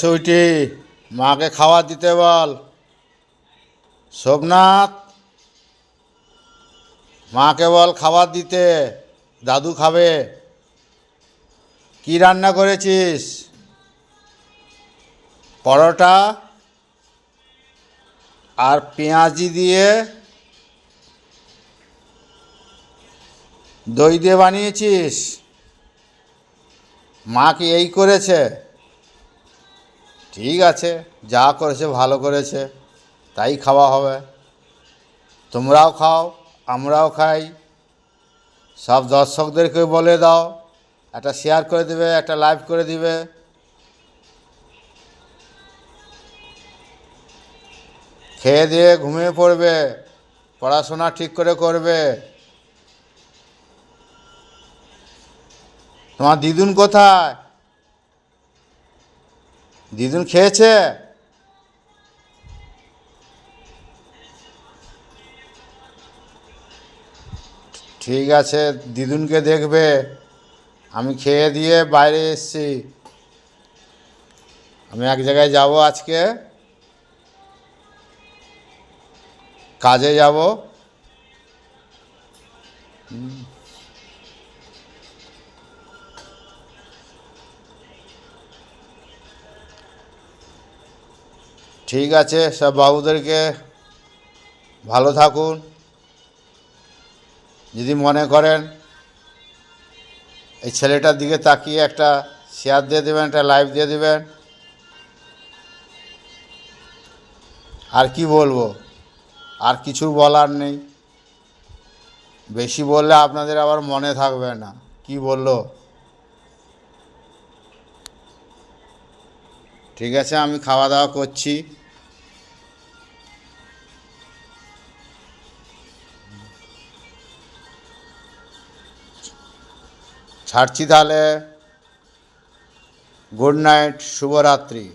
সুইটি, মাকে খাবার দিতে বল। সোমনাথ, মাকে বল খাবার দিতে, দাদু খাবে। কি রান্না করেছিস? পরোটা আর পেঁয়াজি দিয়ে দই দিয়ে বানিয়েছিস? মা কি এই করেছে? ঠিক আছে, যা করেছে ভালো করেছে, তাই খাওয়া হবে। তোমরাও খাও, আমরাও খাই। সব দর্শকদেরকে বলে দাও, একটা শেয়ার করে দিবে, একটা লাইভ করে দিবে। খেয়ে দিয়ে ঘুমিয়ে পড়বে, পড়াশোনা ঠিক করে করবে। তোমার দিদুন কোথায়? দিদুন খেয়েছে? ঠিক আছে, দিদুনকে দেখবে। আমি খেয়ে দিয়ে বাইরে এসেছি, আমি এক জায়গায় যাব আজকে, কাজে যাব। ঠিক আছে, সব বাবুদেরকে ভালো থাকুন। যদি মনে করেন এই ছেলেটার দিকে তাকিয়ে একটা শেয়ার দিয়ে দেবেন, একটা লাইভ দিয়ে দেবেন। আর কি বলবো, আর কিছু বলার নেই। বেশি বললে আপনাদের আবার মনে থাকবে না কি বললো। ঠিক আছে, আমি খাওয়া দাওয়া করছি। ছাড়ছি তাহলে। গুড নাইট, শুভরাত্রি।